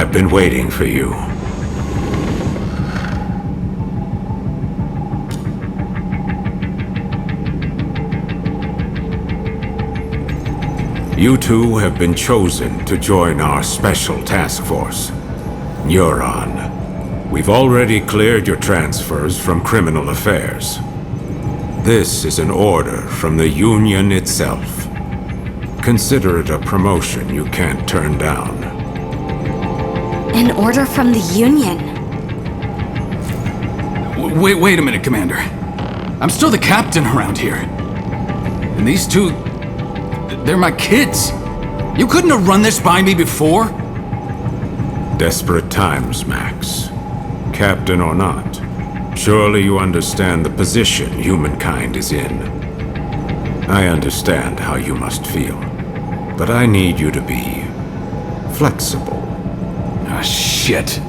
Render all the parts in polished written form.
have been waiting for you. You two have been chosen to join our special task force. You're on. We've already cleared your transfers from criminal affairs. This is an order from the Union itself. Consider it a promotion you can't turn down. An order from the Union? Wait a minute, Commander. I'm still the captain around here. And these two... they're my kids. You couldn't have run this by me before? Desperate times, Max. Captain or not, surely you understand the position humankind is in. I understand how you must feel, but I need you to be flexible. Ah, shit.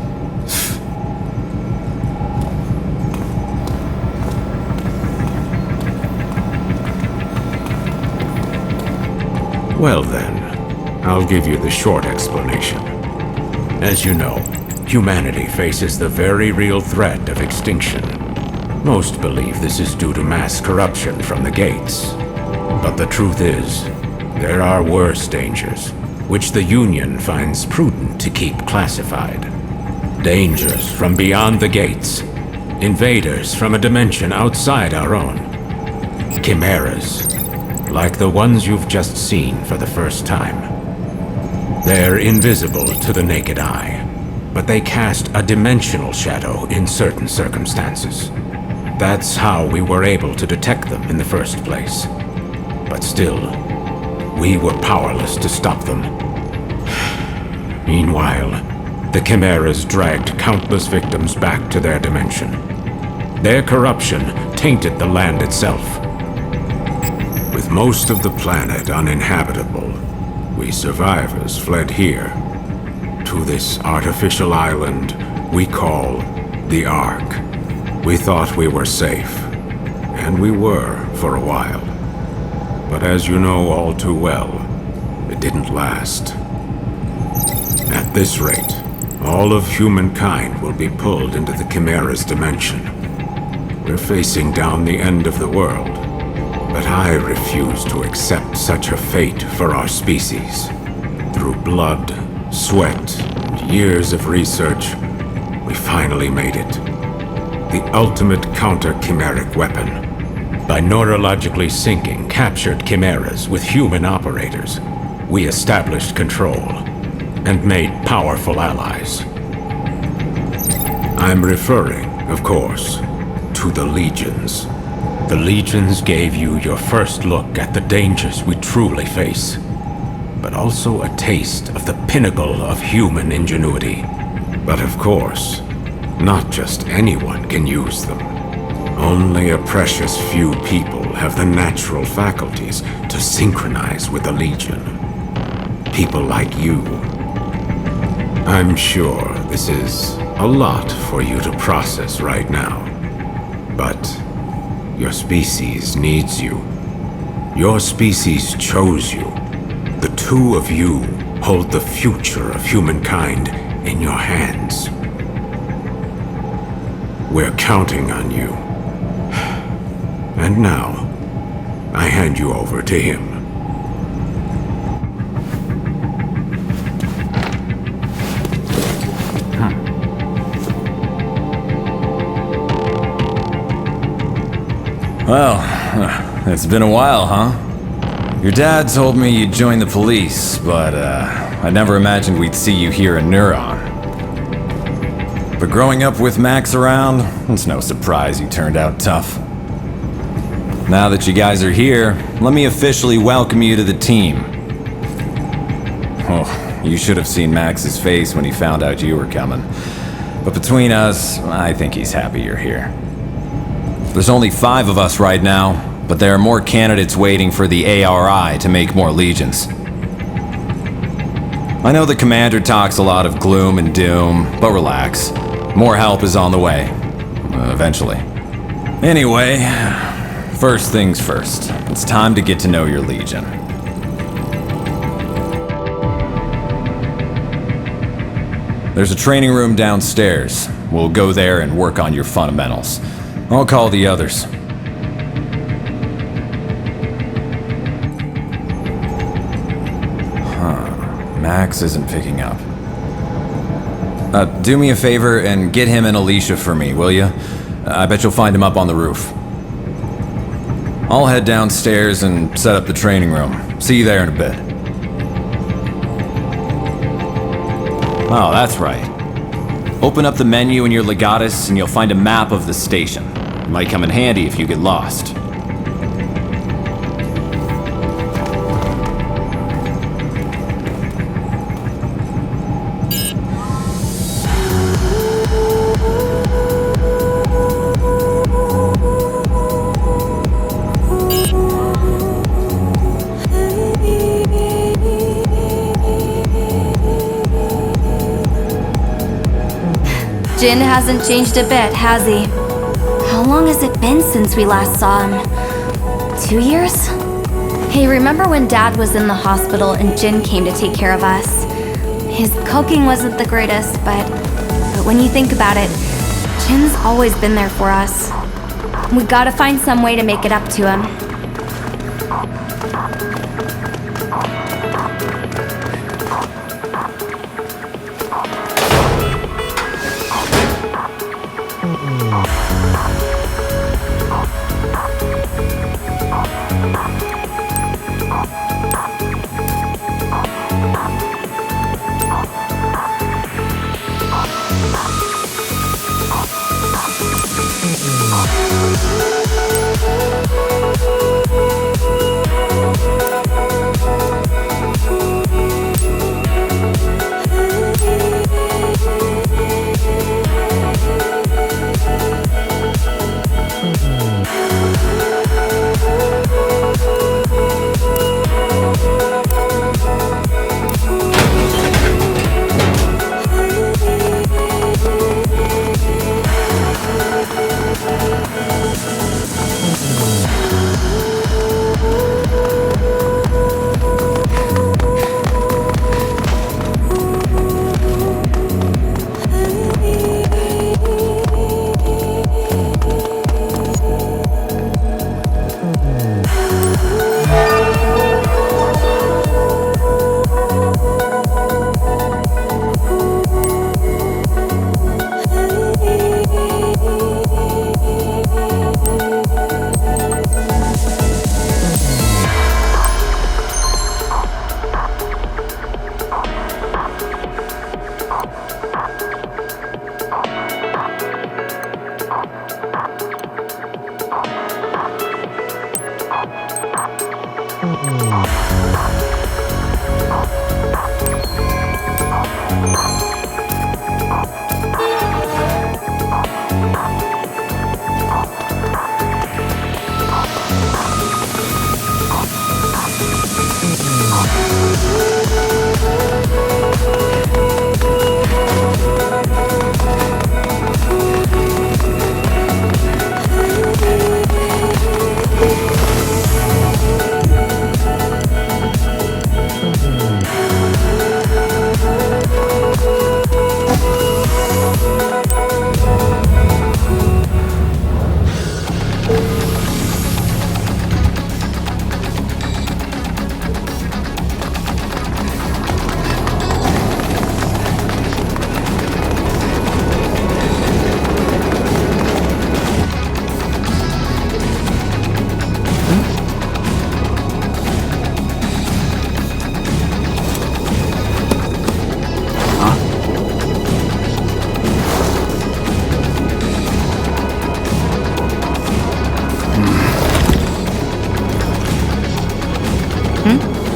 Well then, I'll give you the short explanation. As you know, humanity faces the very real threat of extinction. Most believe this is due to mass corruption from the gates. But the truth is, there are worse dangers, which the Union finds prudent to keep classified. Dangers from beyond the gates. Invaders from a dimension outside our own. Chimeras, like the ones you've just seen for the first time. They're invisible to the naked eye, but they cast a dimensional shadow in certain circumstances. That's how we were able to detect them in the first place. But still, we were powerless to stop them. Meanwhile, the Chimeras dragged countless victims back to their dimension. Their corruption tainted the land itself. With most of the planet uninhabitable, we survivors fled here, to this artificial island we call the Ark. We thought we were safe, and we were for a while. But as you know all too well, it didn't last. At this rate, all of humankind will be pulled into the Chimera's dimension. We're facing down the end of the world. But I refuse to accept such a fate for our species. Through blood, sweat, and years of research, we finally made it. The ultimate counter-chimeric weapon. By neurologically syncing captured chimeras with human operators, we established control and made powerful allies. I'm referring, of course, to the Legions. The Legions gave you your first look at the dangers we truly face, but also a taste of the pinnacle of human ingenuity. But of course, not just anyone can use them. Only a precious few people have the natural faculties to synchronize with the Legion. People like you. I'm sure this is a lot for you to process right now, but your species needs you. Your species chose you. The two of you hold the future of humankind in your hands. We're counting on you. And now, I hand you over to him. Well, it's been a while, huh? Your dad told me you'd join the police, but I never imagined we'd see you here in Neuron. But growing up with Max around, it's no surprise you turned out tough. Now that you guys are here, let me officially welcome you to the team. Oh, you should have seen Max's face when he found out you were coming. But between us, I think he's happy you're here. There's only 5 of us right now, but there are more candidates waiting for the ARI to make more legions. I know the commander talks a lot of gloom and doom, but relax. More help is on the way. Eventually. Anyway, first things first. It's time to get to know your legion. There's a training room downstairs. We'll go there and work on your fundamentals. I'll call the others. Max isn't picking up. Do me a favor and get him and Alicia for me, will you? I bet you'll find him up on the roof. I'll head downstairs and set up the training room. See you there in a bit. Oh, that's right. Open up the menu in your Legatus and you'll find a map of the station. It might come in handy if you get lost. Jin hasn't changed a bit, has he? How long has it been since we last saw him? 2 years? Hey, remember when Dad was in the hospital and Jin came to take care of us? His cooking wasn't the greatest, but when you think about it, Jin's always been there for us. We gotta find some way to make it up to him.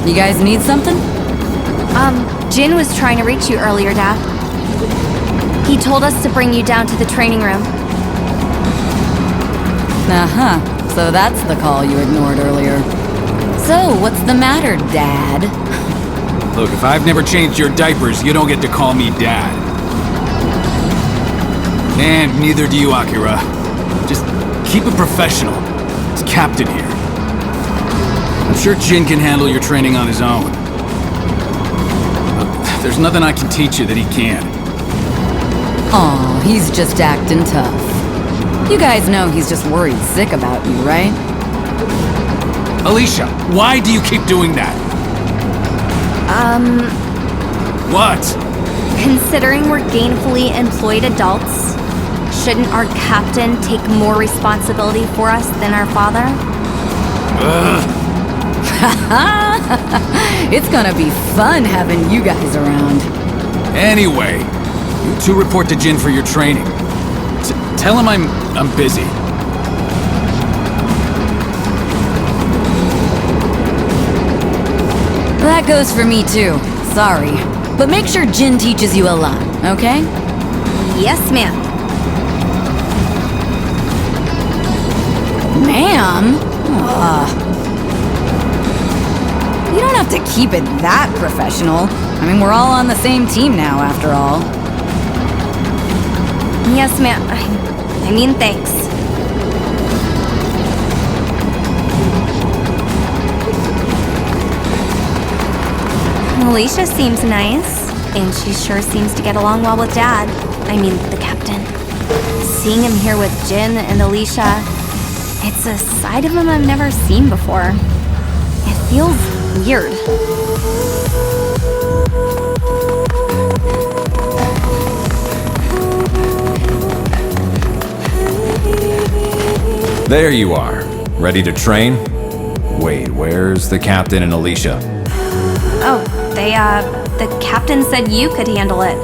You guys need something? Jin was trying to reach you earlier, Dad. He told us to bring you down to the training room. Uh-huh. So that's the call you ignored earlier. So, what's the matter, Dad? Look, if I've never changed your diapers, you don't get to call me Dad. And neither do you, Akira. Just keep it professional. It's Captain here. I'm sure Jin can handle your training on his own. Look, there's nothing I can teach you that he can. Aw, he's just acting tough. You guys know he's just worried sick about you, right? Alicia, why do you keep doing that? What? Considering we're gainfully employed adults, shouldn't our captain take more responsibility for us than our father? It's gonna be fun having you guys around. Anyway, you two report to Jin for your training. Tell him I'm busy. That goes for me too. Sorry. But make sure Jin teaches you a lot, okay? Yes, ma'am. Ma'am? You don't have to keep it that professional. I mean, we're all on the same team now, after all. Yes, ma'am. I mean, thanks. Alicia seems nice, and she sure seems to get along well with Dad. I mean, the captain. Seeing him here with Jin and Alicia, it's a side of him I've never seen before. It feels weird. There you are. Ready to train? Wait, where's the captain and Alicia? Oh, the captain said you could handle it.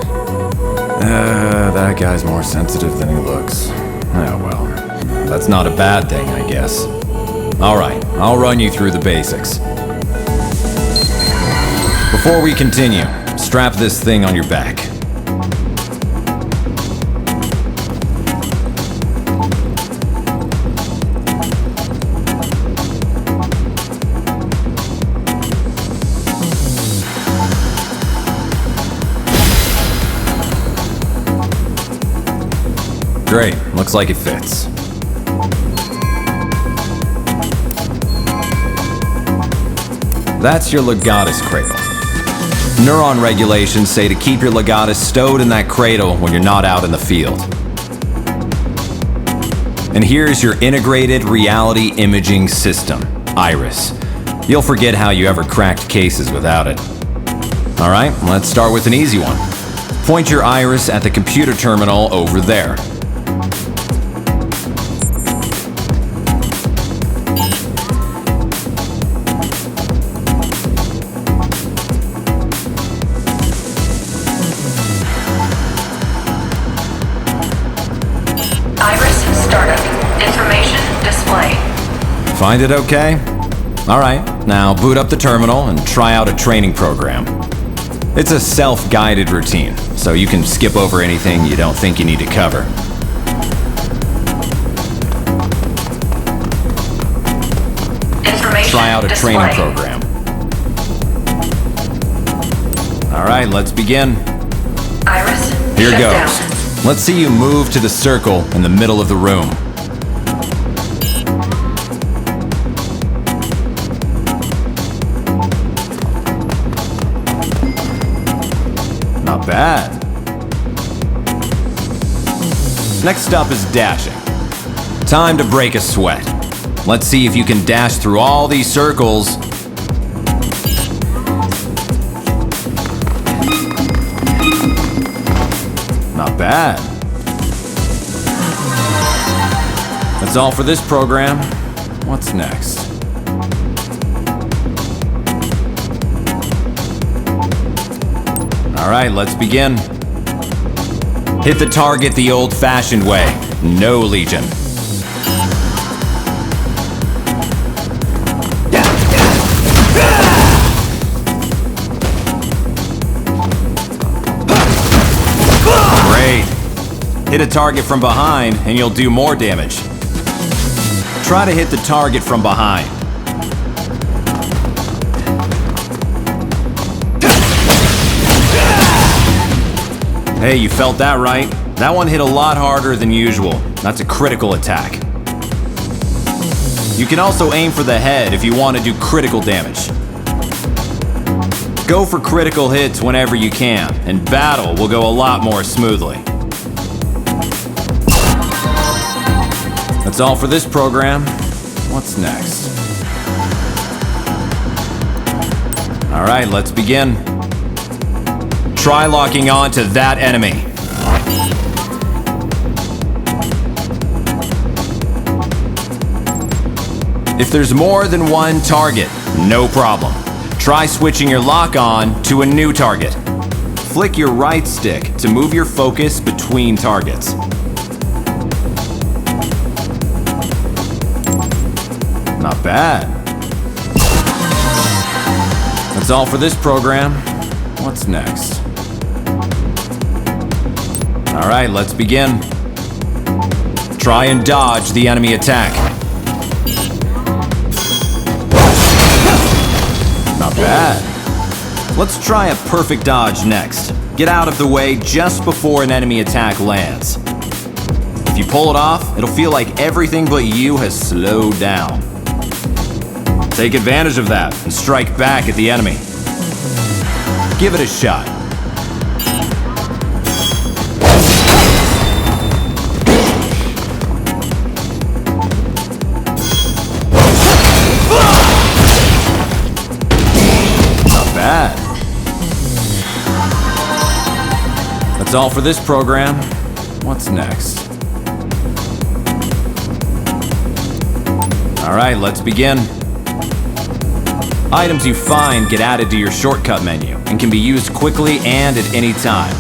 That guy's more sensitive than he looks. Oh well, that's not a bad thing, I guess. Alright, I'll run you through the basics. Before we continue, strap this thing on your back. Great, looks like it fits. That's your legatus cradle. Neuron regulations say to keep your legatus stowed in that cradle when you're not out in the field. And here's your integrated reality imaging system, IRIS. You'll forget how you ever cracked cases without it. Alright, let's start with an easy one. Point your IRIS at the computer terminal over there. Find it okay? Alright, now boot up the terminal and try out a training program. It's a self-guided routine, so you can skip over anything you don't think you need to cover. Try out a training program. Alright, let's begin. Iris, Here shut goes. down. Let's see you move to the circle in the middle of the room. Not bad. Next up is dashing. Time to break a sweat. Let's see if you can dash through all these circles. Not bad. That's all for this program. What's next? Alright, let's begin. Hit the target the old-fashioned way. No Legion. Great. Hit a target from behind and you'll do more damage. Try to hit the target from behind. Hey, you felt that right? That one hit a lot harder than usual. That's a critical attack. You can also aim for the head if you want to do critical damage. Go for critical hits whenever you can, and battle will go a lot more smoothly. That's all for this program. What's next? All right, let's begin. Try locking on to that enemy. If there's more than one target, no problem. Try switching your lock on to a new target. Flick your right stick to move your focus between targets. Not bad. That's all for this program. What's next? All right, let's begin. Try and dodge the enemy attack. Not bad. Let's try a perfect dodge next. Get out of the way just before an enemy attack lands. If you pull it off, it'll feel like everything but you has slowed down. Take advantage of that and strike back at the enemy. Give it a shot. Not bad. That's all for this program. What's next? All right, let's begin. Items you find get added to your shortcut menu and can be used quickly and at any time.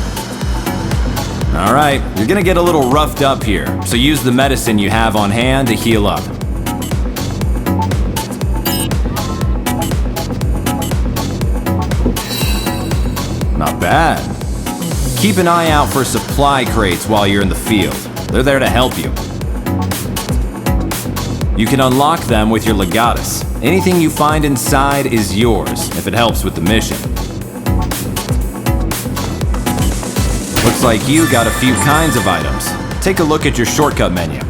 All right, you're gonna get a little roughed up here, so use the medicine you have on hand to heal up. Not bad. Keep an eye out for supply crates while you're in the field. They're there to help you. You can unlock them with your legatus. Anything you find inside is yours, if it helps with the mission. Looks like you got a few kinds of items. Take a look at your shortcut menu.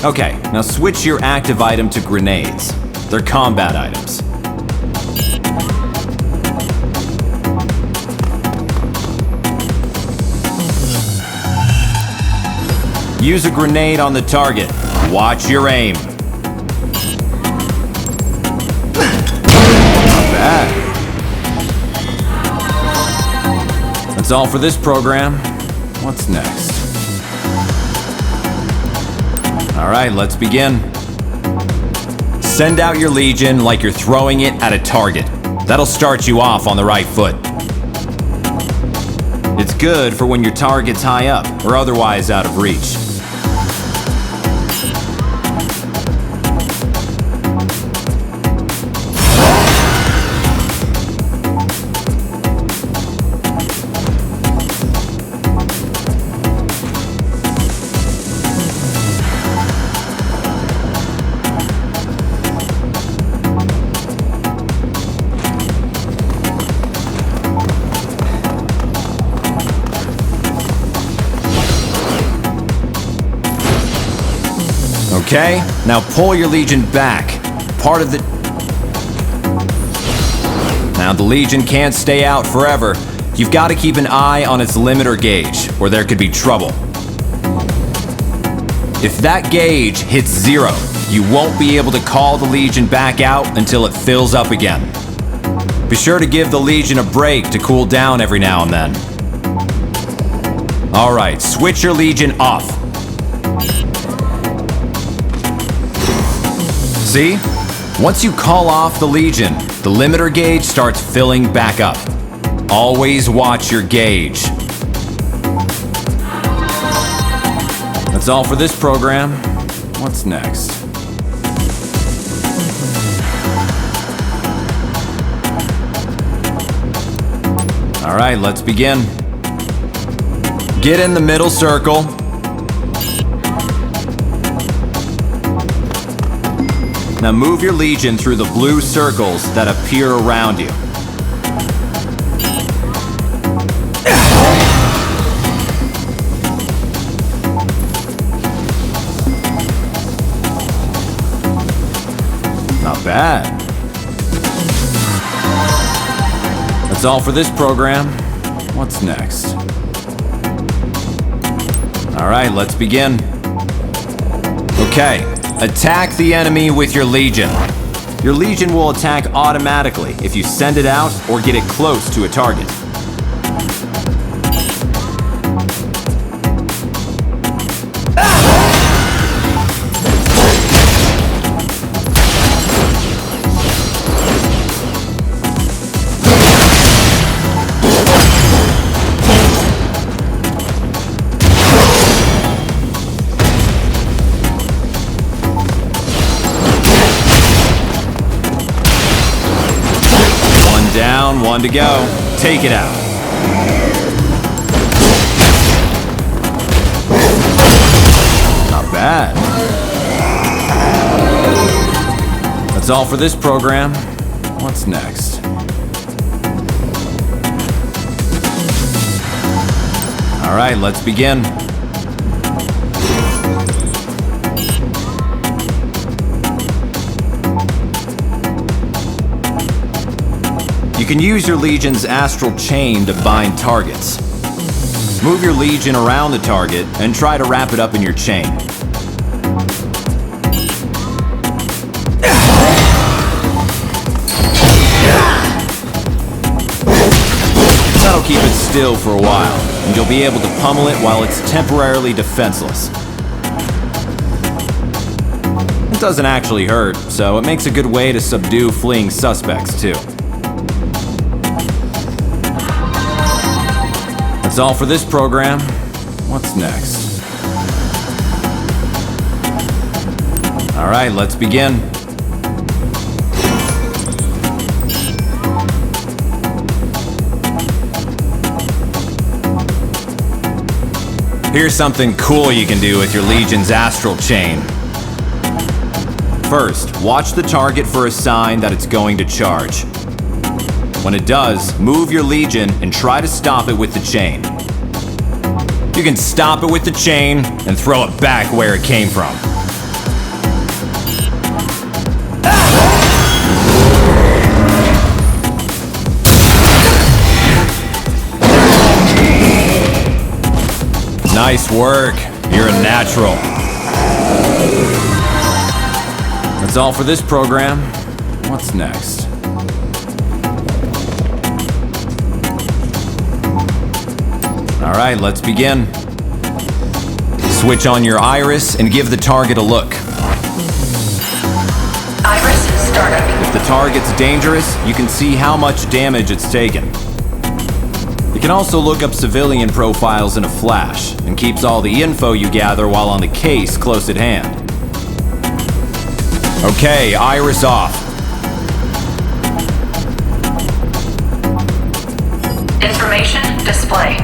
Okay, now switch your active item to grenades. They're combat items. Use a grenade on the target. Watch your aim. Not bad. That's all for this program. What's next? All right, let's begin. Send out your Legion like you're throwing it at a target. That'll start you off on the right foot. It's good for when your target's high up or otherwise out of reach. Okay, now pull your Legion back. Now the Legion can't stay out forever. You've got to keep an eye on its limiter gauge, or there could be trouble. If that gauge hits 0, you won't be able to call the Legion back out until it fills up again. Be sure to give the Legion a break to cool down every now and then. Alright, switch your Legion off. See? Once you call off the Legion, the limiter gauge starts filling back up. Always watch your gauge. That's all for this program. What's next? All right, let's begin. Get in the middle circle. Now move your Legion through the blue circles that appear around you. Not bad. That's all for this program. What's next? All right, let's begin. Okay, attack the enemy with your Legion. Your Legion will attack automatically if you send it out or get it close to a target. Down, one to go. Take it out. Not bad. That's all for this program. What's next? All right, let's begin. You can use your Legion's Astral Chain to bind targets. Move your Legion around the target and try to wrap it up in your chain. That'll keep it still for a while, and you'll be able to pummel it while it's temporarily defenseless. It doesn't actually hurt, so it makes a good way to subdue fleeing suspects too. That's all for this program. What's next? All right, let's begin. Here's something cool you can do with your Legion's Astral Chain. First, watch the target for a sign that it's going to charge. When it does, move your Legion and try to stop it with the chain. You can stop it with the chain and throw it back where it came from. Nice work. You're a natural. That's all for this program. What's next? All right, let's begin. Switch on your iris and give the target a look. Iris startup. If the target's dangerous, you can see how much damage it's taken. You can also look up civilian profiles in a flash, and keeps all the info you gather while on the case close at hand. Okay, iris off. Information display.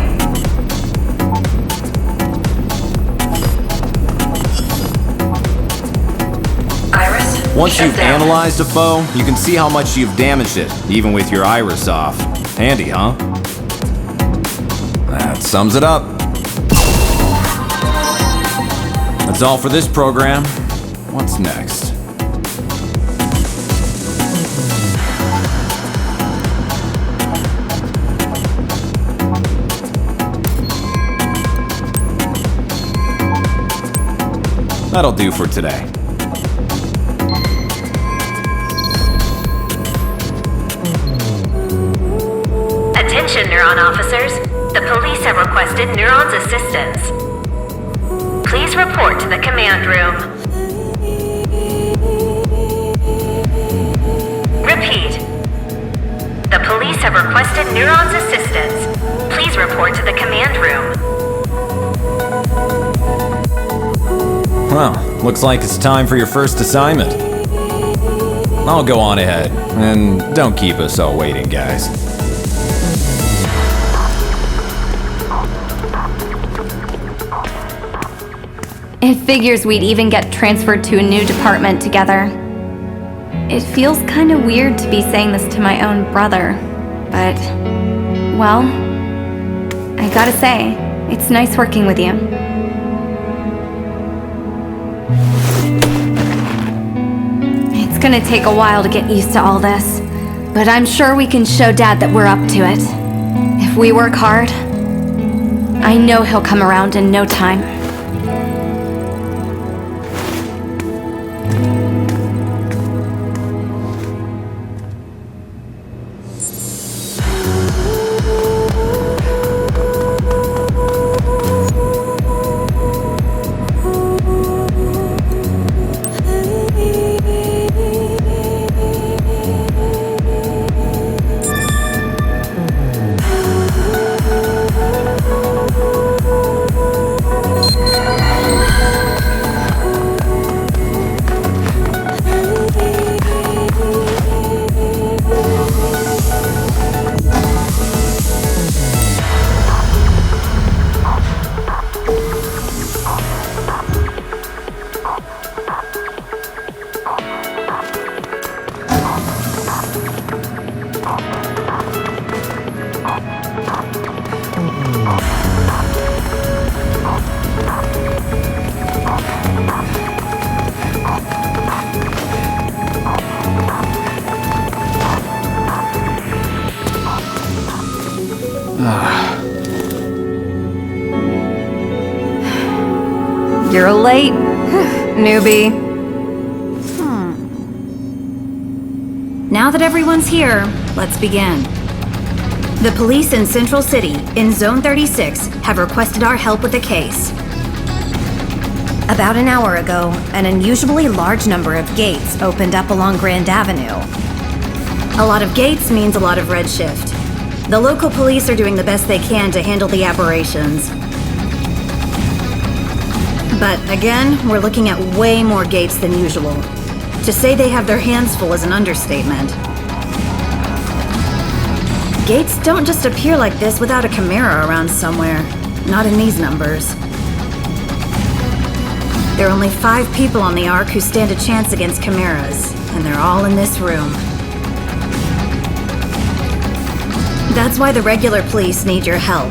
Iris. Once shut you've down. analyzed a foe, you can see how much you've damaged it, even with your iris off. Handy, huh? That sums it up. That's all for this program. What's next? That'll do for today. Attention, Neuron officers. The police have requested Neuron's assistance. Please report to the command room. Repeat. The police have requested Neuron's assistance. Please report to the command room. Well, looks like it's time for your first assignment. I'll go on ahead, and don't keep us all waiting, guys. It figures we'd even get transferred to a new department together. It feels kind of weird to be saying this to my own brother, but, well, I gotta say, it's nice working with you. It's gonna take a while to get used to all this, but I'm sure we can show Dad that we're up to it. If we work hard, I know he'll come around in no time. You're late, newbie. Now that everyone's here, let's begin. The police in Central City, in Zone 36, have requested our help with a case. About an hour ago, an unusually large number of gates opened up along Grand Avenue. A lot of gates means a lot of redshift. The local police are doing the best they can to handle the aberrations. But again, we're looking at way more gates than usual. To say they have their hands full is an understatement. Gates don't just appear like this without a Chimera around somewhere. Not in these numbers. There are only 5 people on the Ark who stand a chance against Chimeras, and they're all in this room. That's why the regular police need your help.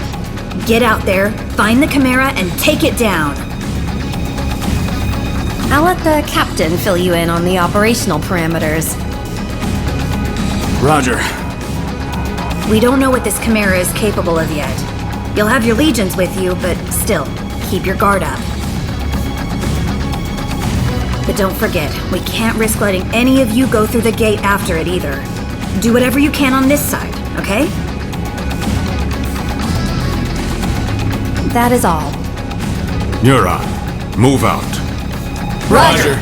Get out there, find the Chimera, and take it down. I'll let the captain fill you in on the operational parameters. Roger. We don't know what this Chimera is capable of yet. You'll have your legions with you, but still, keep your guard up. But don't forget, we can't risk letting any of you go through the gate after it either. Do whatever you can on this side, okay? That is all. Neuron, move out. Roger.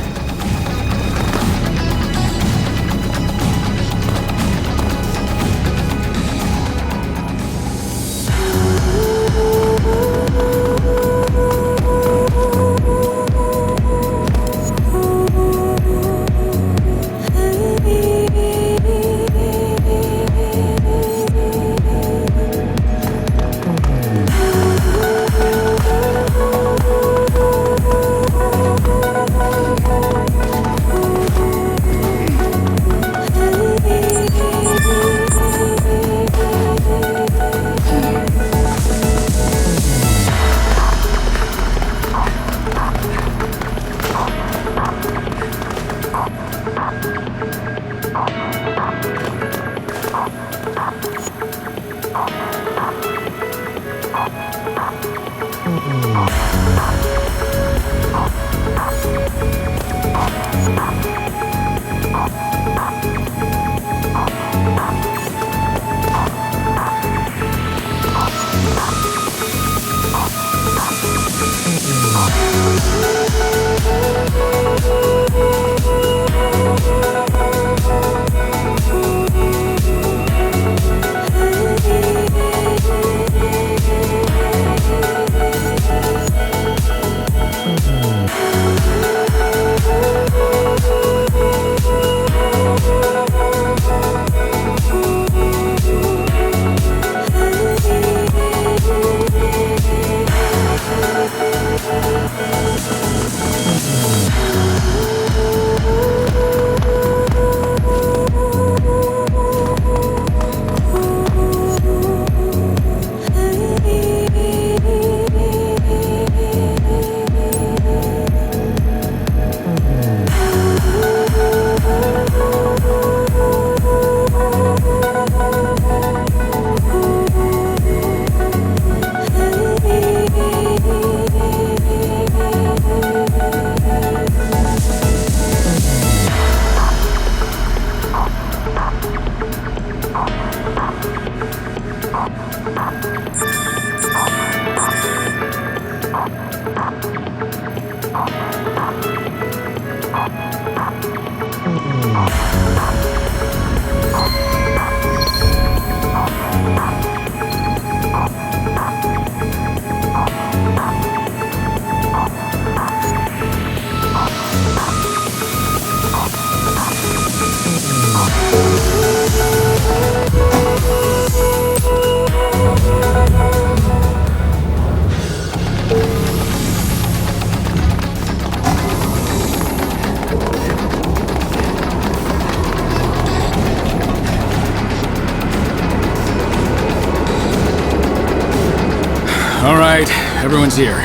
All right, everyone's here.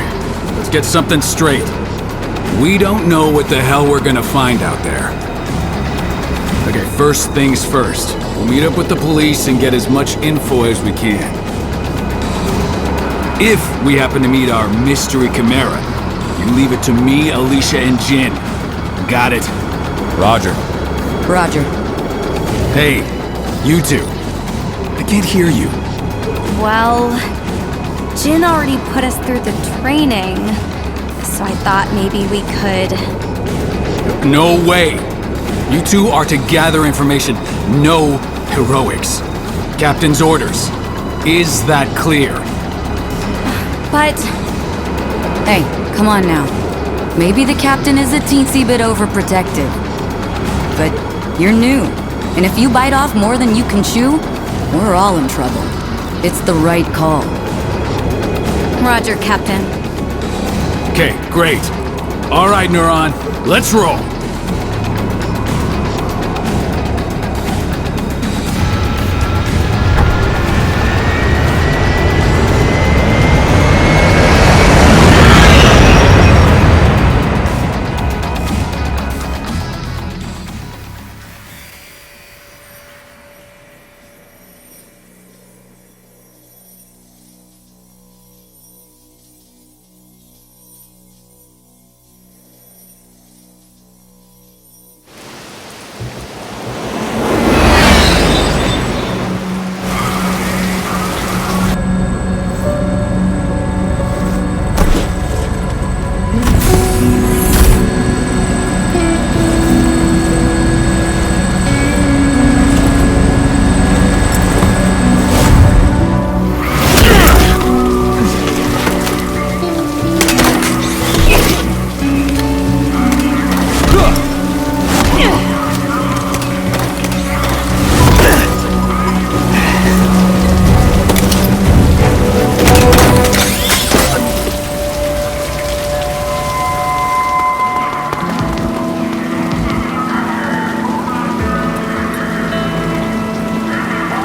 Let's get something straight. We don't know what the hell we're gonna find out there. Okay, first things first. We'll meet up with the police and get as much info as we can. If we happen to meet our mystery chimera, you leave it to me, Alicia, and Jin. Got it? Roger. Roger. Hey, you two. I can't hear you. Well, Jin already put us through the training, so I thought maybe we could... No way! You two are to gather information. No heroics. Captain's orders. Is that clear? But... Hey, come on now. Maybe the captain is a teensy bit overprotective. But you're new, and if you bite off more than you can chew, we're all in trouble. It's the right call. Roger, Captain. Okay, great. All right, Neuron, let's roll.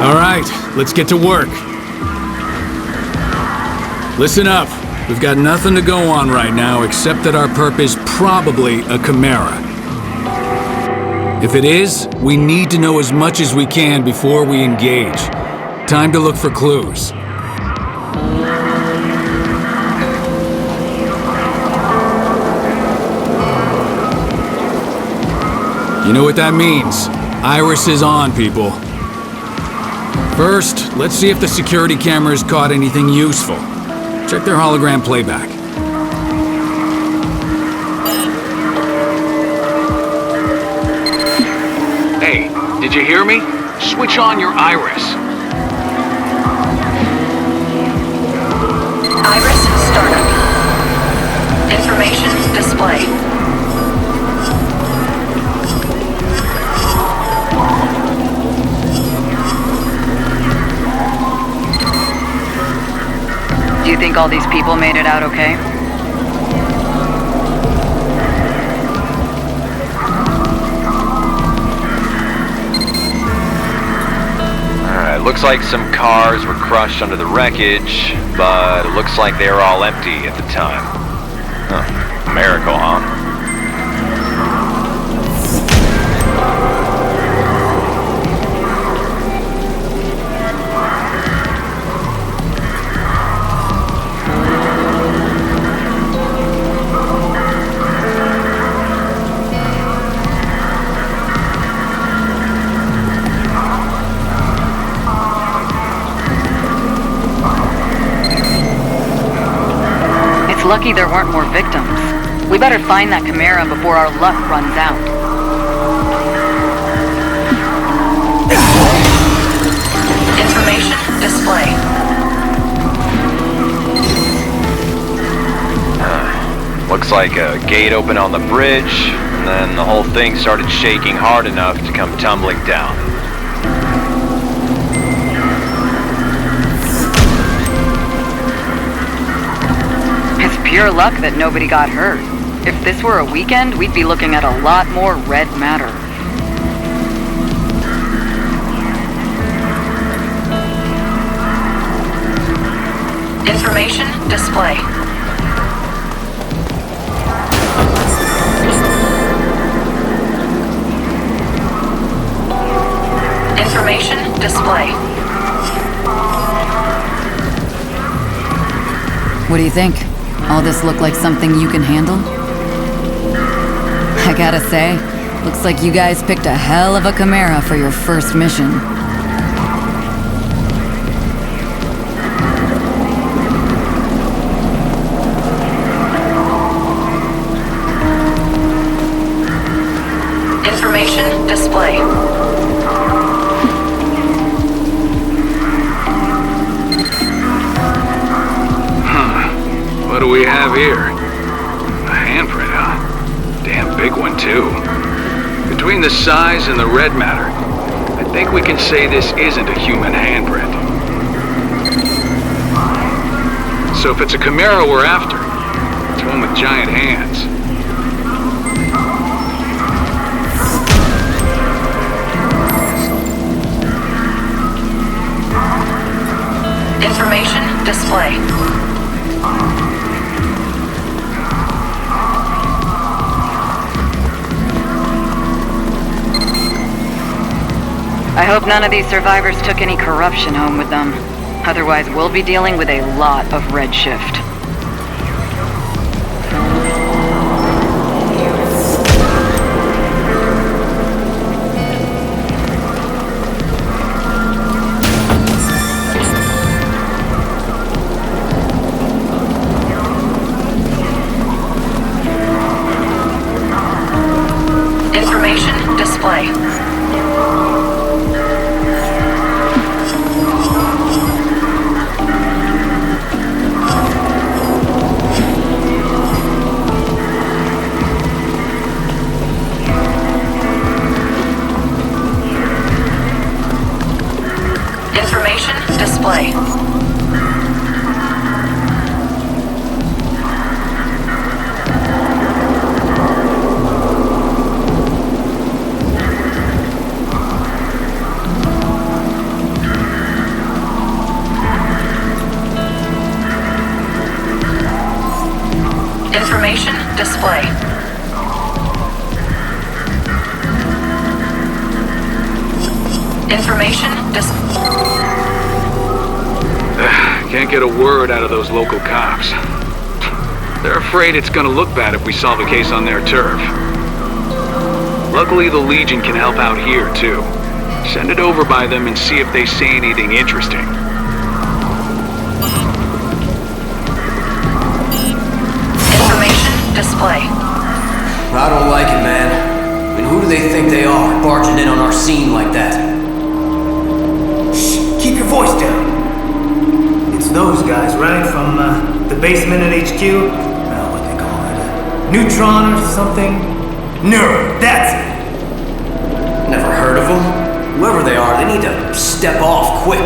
All right, let's get to work. Listen up. We've got nothing to go on right now except that our perp is probably a chimera. If it is, we need to know as much as we can before we engage. Time to look for clues. You know what that means. Iris is on, people. First, let's see if the security cameras caught anything useful. Check their hologram playback. Hey, did you hear me? Switch on your Iris. Iris startup. Information display. Do you think all these people made it out okay? Alright, looks like some cars were crushed under the wreckage, but it looks like they were all empty at the time. Huh. Miracle, huh? Lucky there weren't more victims. We better find that Chimera before our luck runs out. Information display. Looks like a gate opened on the bridge, and then the whole thing started shaking hard enough to come tumbling down. Pure luck that nobody got hurt. If this were a weekend, we'd be looking at a lot more red matter. Information display. Information display. What do you think? All this look like something you can handle? I gotta say, looks like you guys picked a hell of a Chimera for your first mission. Information display. What do we have here? A handprint, huh? Damn big one, too. Between the size and the red matter, I think we can say this isn't a human handprint. So if it's a Chimera we're after, it's one with giant hands. Information display. I hope none of these survivors took any corruption home with them. Otherwise, we'll be dealing with a lot of redshift. Information display. Information display. Information display. Information Can't get a word out of those local cops. They're afraid it's gonna look bad if we solve a case on their turf. Luckily, the Legion can help out here, too. Send it over by them and see if they say anything interesting. Information display. I don't like it, man. I mean, who do they think they are, barging in on our scene like that? Shh, keep your voice down. It's those guys, right? From the basement at HQ? Well, what they call it? Neutron or something? Neuron, that's it! Never heard of them? Whoever they are, they need to step off quick.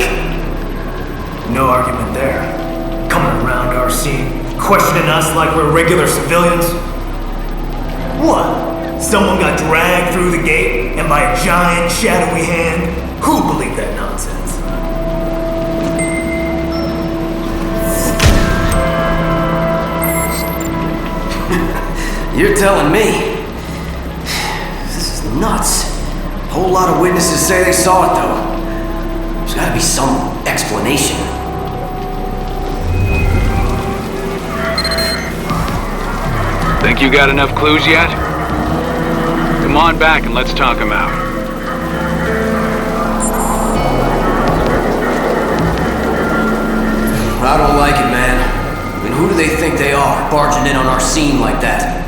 No argument there. Coming around our scene, questioning us like we're regular civilians. What? Someone got dragged through the gate and by a giant shadowy hand? Who believed that nonsense? You're telling me? This is nuts. A whole lot of witnesses say they saw it, though. There's gotta be some explanation. Think you got enough clues yet? Come on back and let's talk them out. I don't like it, man. I mean, who do they think they are, barging in on our scene like that?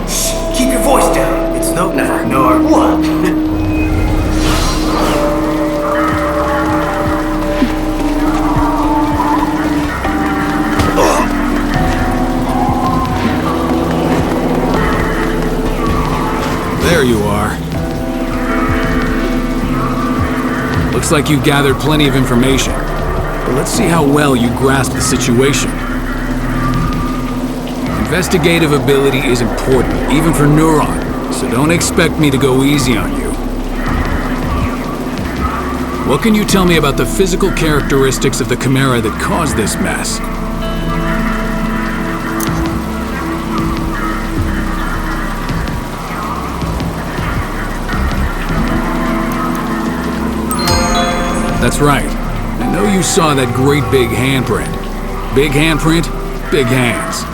Shh, keep your voice down. It's Never. no argument. What? There you are. Looks like you've gathered plenty of information. But let's see how well you grasp the situation. Investigative ability is important, even for Neuron, so don't expect me to go easy on you. What can you tell me about the physical characteristics of the Chimera that caused this mess? That's right. I know you saw that great big handprint. Big handprint, big hands.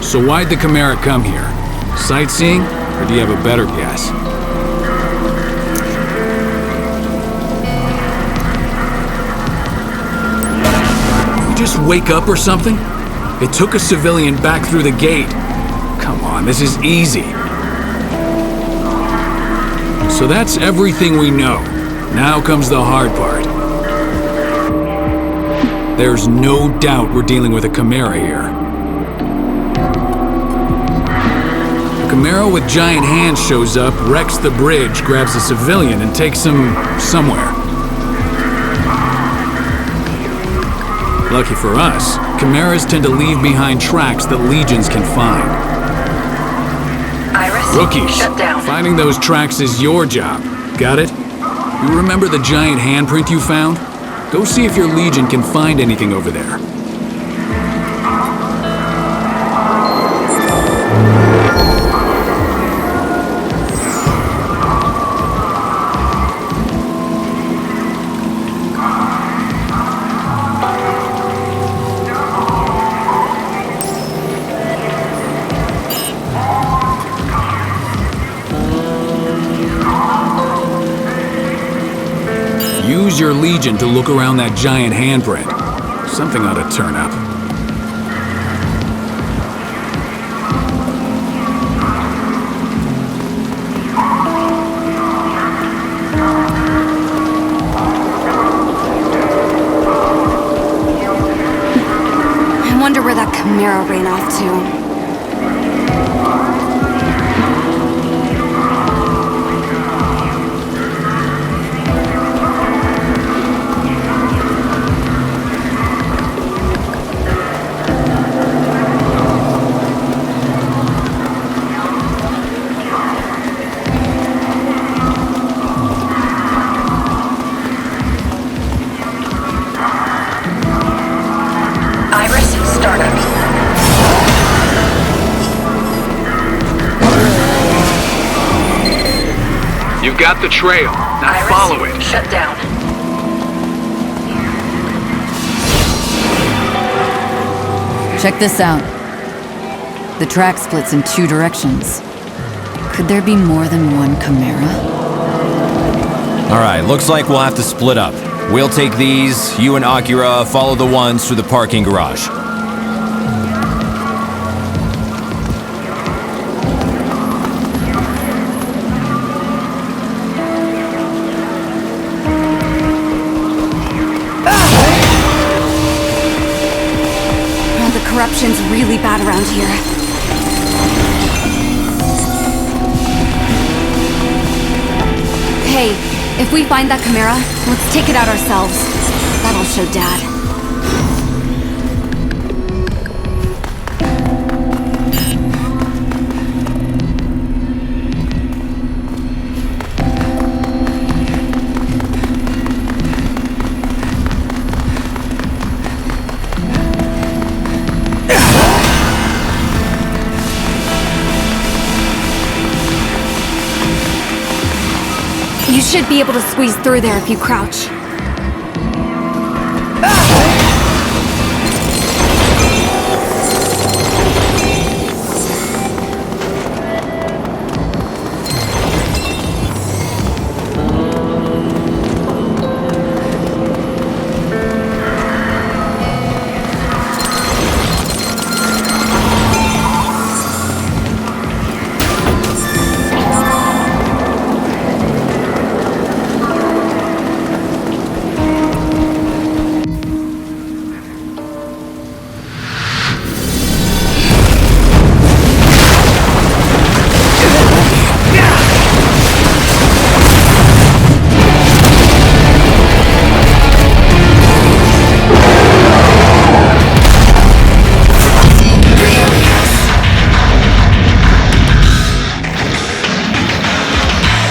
So why'd the Chimera come here? Sightseeing, or do you have a better guess? You just wake up or something? It took a civilian back through the gate. Come on, this is easy. So that's everything we know. Now comes the hard part. There's no doubt we're dealing with a Chimera here. A Chimera with giant hands shows up, wrecks the bridge, grabs a civilian, and takes him somewhere. Lucky for us, Chimeras tend to leave behind tracks that legions can find. Iris, Rookies, shut down. finding those tracks is your job. Got it? You remember the giant handprint you found? Go see if your legion can find anything over there. Use your legion to look around that giant handprint. Something ought to turn up. I wonder where that Chimera ran off to. You've got the trail. Now Iris, follow it. Shut down. Check this out. The track splits in 2 directions. Could there be more than one Chimera? Alright, looks like we'll have to split up. We'll take these, you and Akira follow the ones through the parking garage. Corruption's really bad around here. Hey, if we find that Chimera, let's take it out ourselves. That'll show Dad. You should be able to squeeze through there if you crouch.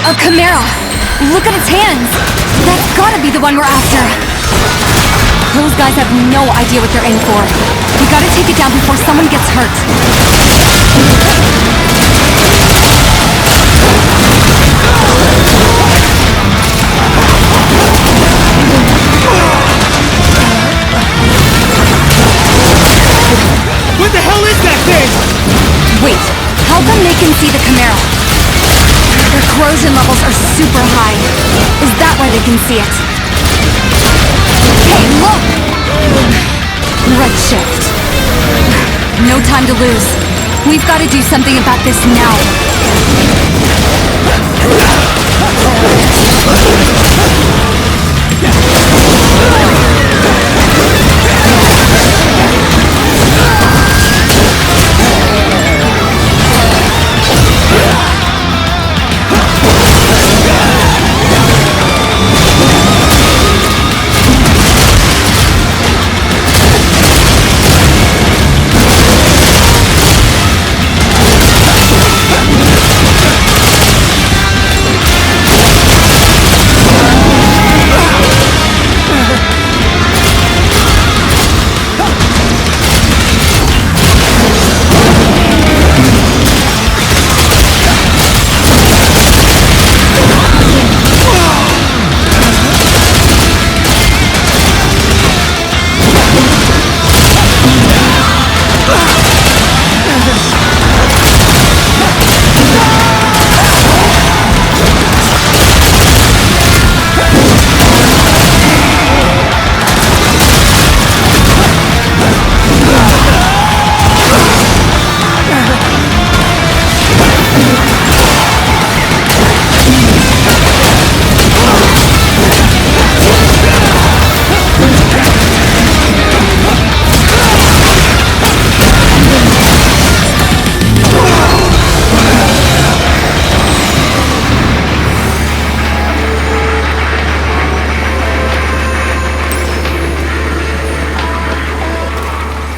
A Chimera! Look at its hands! That's gotta be the one we're after! Those guys have no idea what they're in for. We gotta take it down before someone gets hurt. corrosion levels are super high. Is that why they can see it? Hey, look! Redshift. No time to lose. We've got to do something about this now.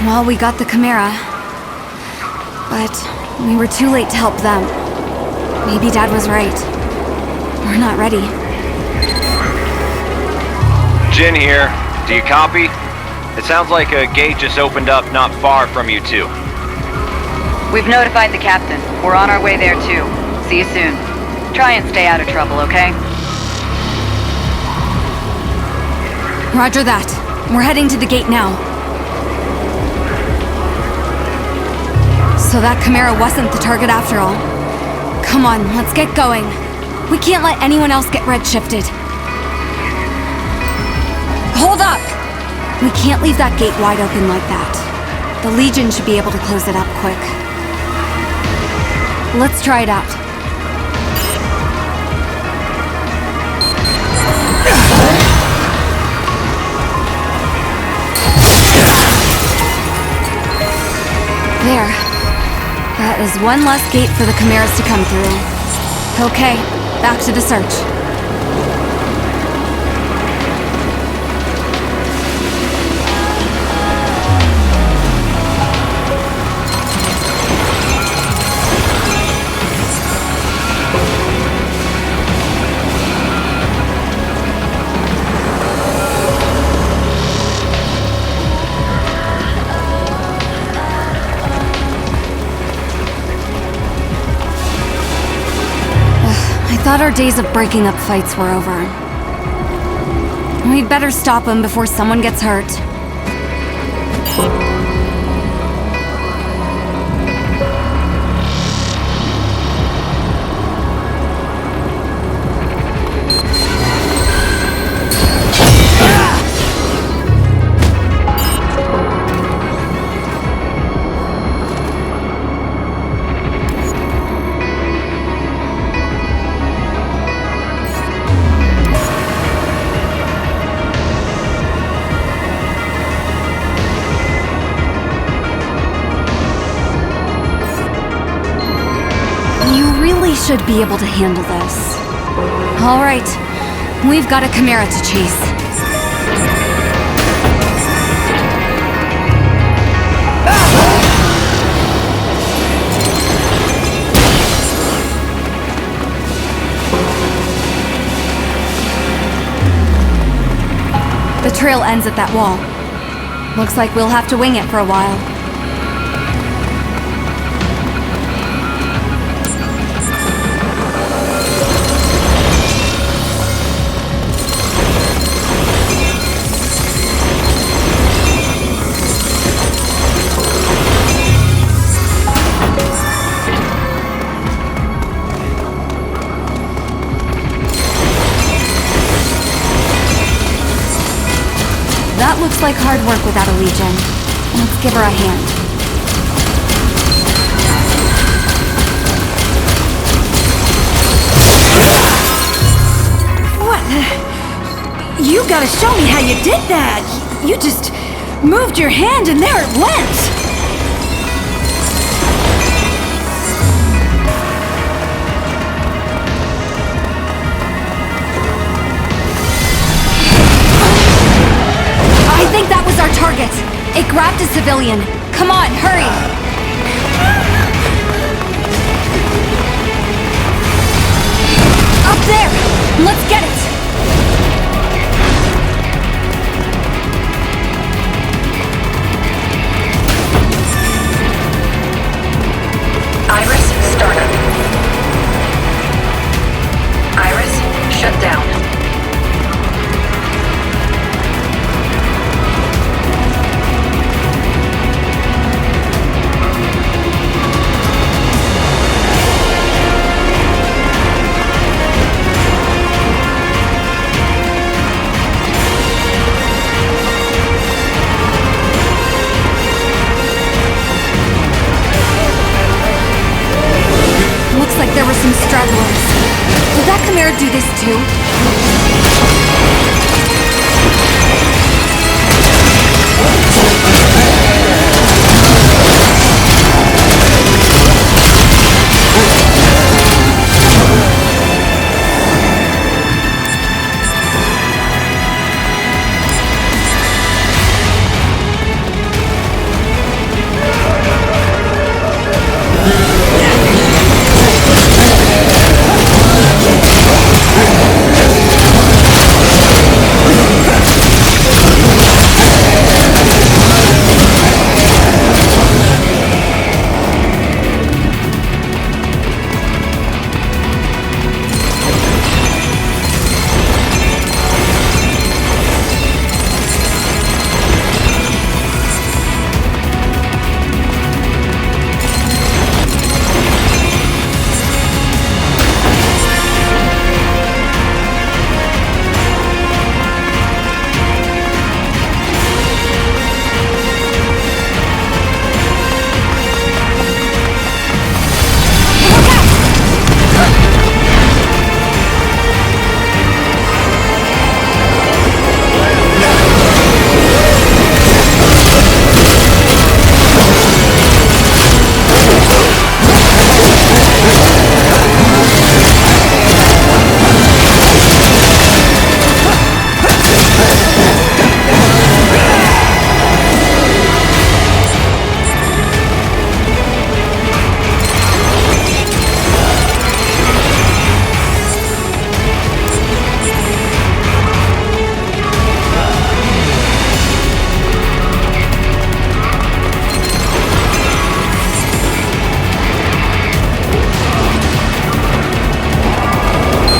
Well, we got the Chimera. But we were too late to help them. Maybe Dad was right. We're not ready. Jin here. Do you copy? It sounds like a gate just opened up not far from you two. We've notified the captain. We're on our way there too. See you soon. Try and stay out of trouble, okay? Roger that. We're heading to the gate now. So that Chimera wasn't the target after all. Come on, let's get going. We can't let anyone else get redshifted. Hold up! We can't leave that gate wide open like that. The Legion should be able to close it up quick. Let's try it out. There. That is one less gate for the Chimeras to come through. Okay, back to the search. I thought our days of breaking up fights were over. We'd better stop them before someone gets hurt. Should be able to handle this. All right, we've got a Chimera to chase. The trail ends at that wall. Looks like we'll have to wing it for a while. Looks like hard work without a Legion. Let's give her a hand. What? You gotta show me how you did that! You just moved your hand and there it went! I think that was our target. It grabbed a civilian. Come on, hurry! Up there! Let's get it! Iris, startup. Iris, shut down. Looks like there were some stragglers. Did that Chimera do this too?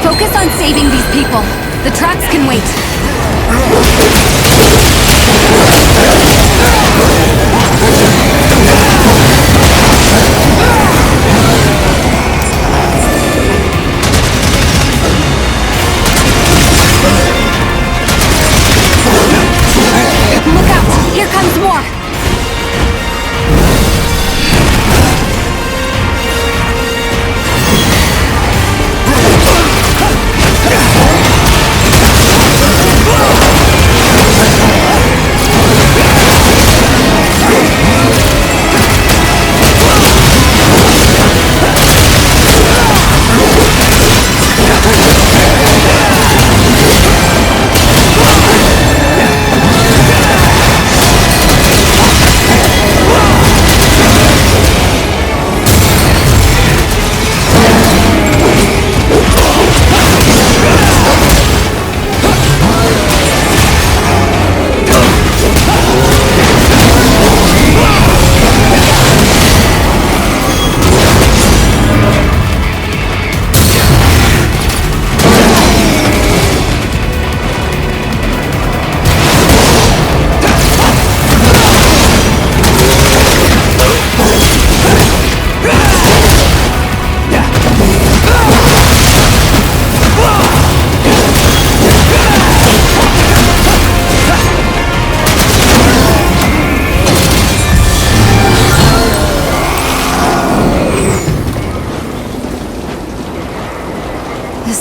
Focus on saving these people. The tracks can wait. Look out! Here comes more!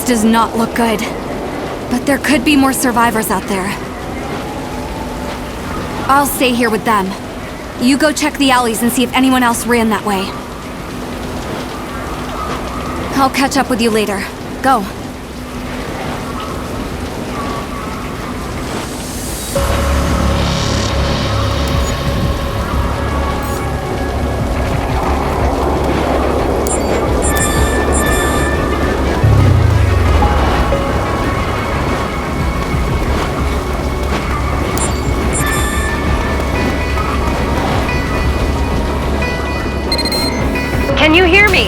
This does not look good. But there could be more survivors out there. I'll stay here with them. You go check the alleys and see if anyone else ran that way. I'll catch up with you later. Go. Can you hear me?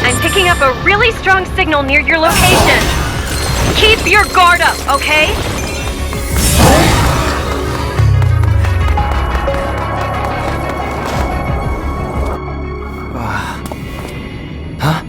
I'm picking up a really strong signal near your location. Keep your guard up, okay? Huh?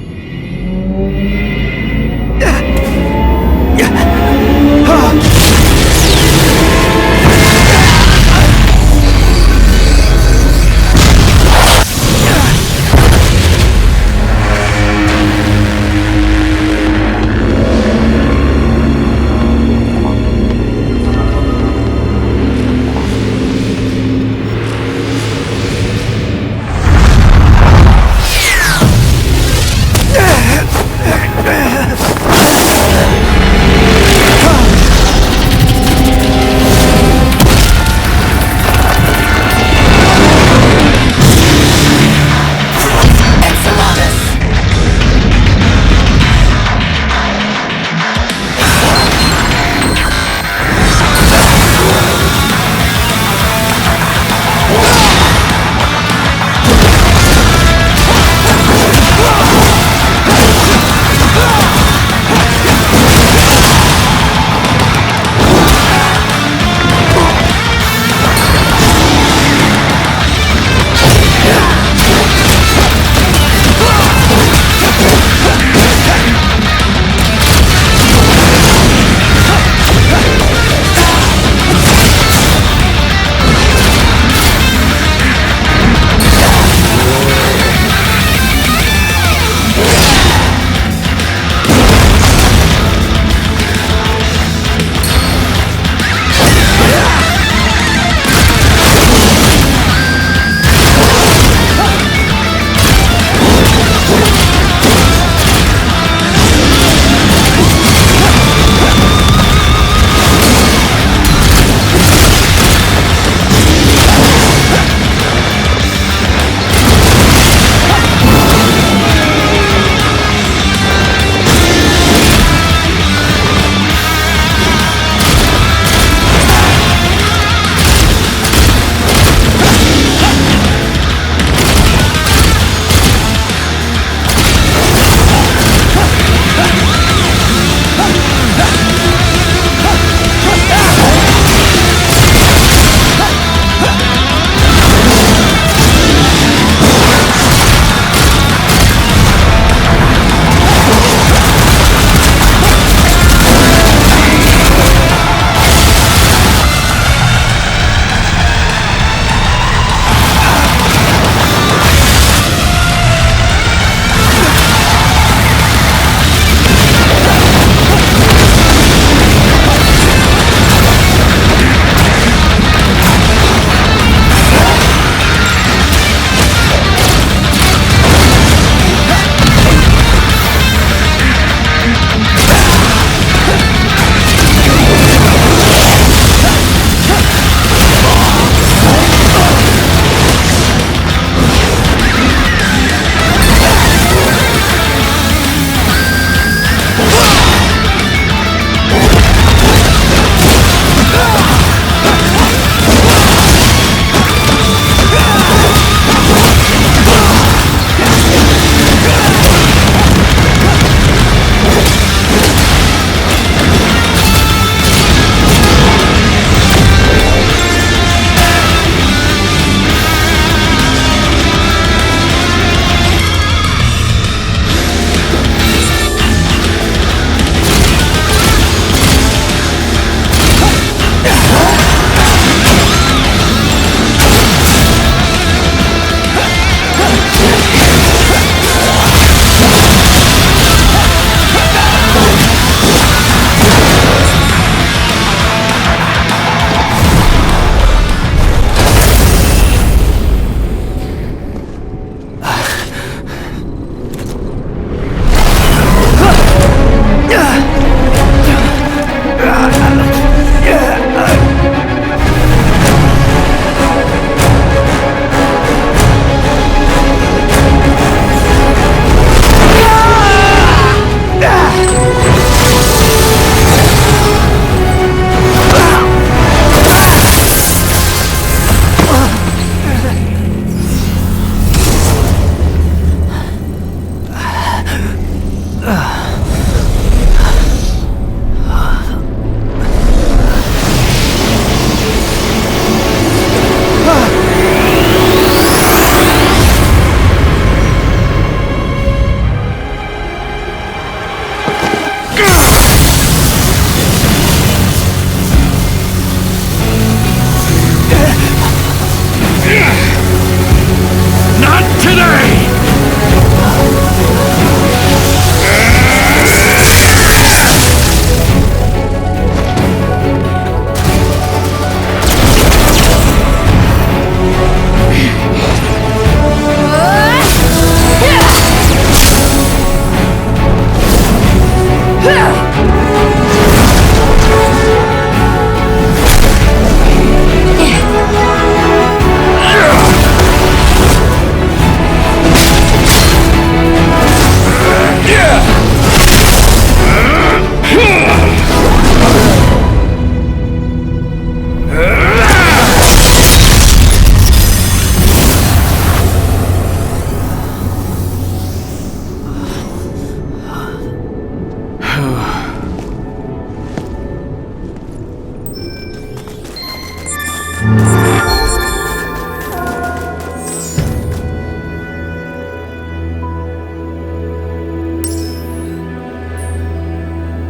Not today!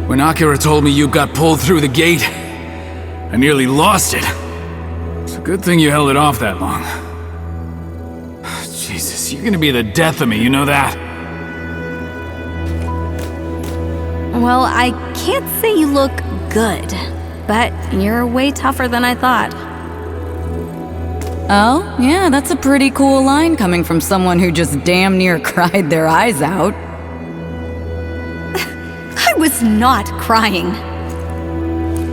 When Akira told me you got pulled through the gate, I nearly lost it. It's a good thing you held it off that long. Jesus, you're gonna be the death of me, you know that? Well, I can't say you look good, but you're way tougher than I thought. Oh, yeah, that's a pretty cool line coming from someone who just damn near cried their eyes out. I was not crying.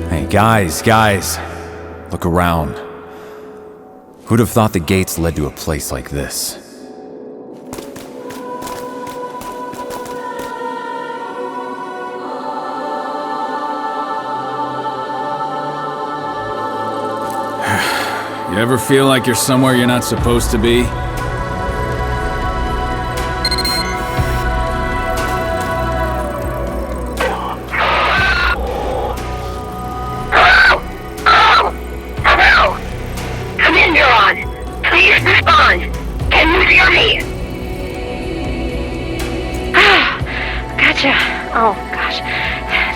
Hey, guys. Look around. Who'd have thought the gates led to a place like this? You ever feel like you're somewhere you're not supposed to be? Come in, Neuron. Please respond. Can you hear me? Gotcha. Oh, gosh.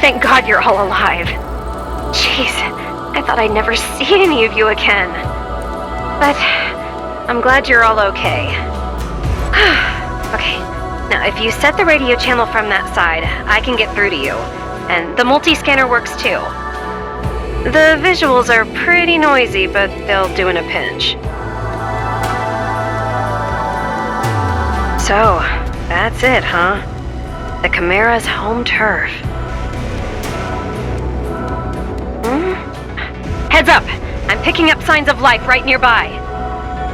Thank God you're all alive. Jeez, I thought I'd never see any of you again. But I'm glad you're all okay. Okay, now if you set the radio channel from that side, I can get through to you. And the multi-scanner works too. The visuals are pretty noisy, but they'll do in a pinch. So, that's it, huh? The Chimera's home turf. Heads up! I'm picking up signs of life right nearby.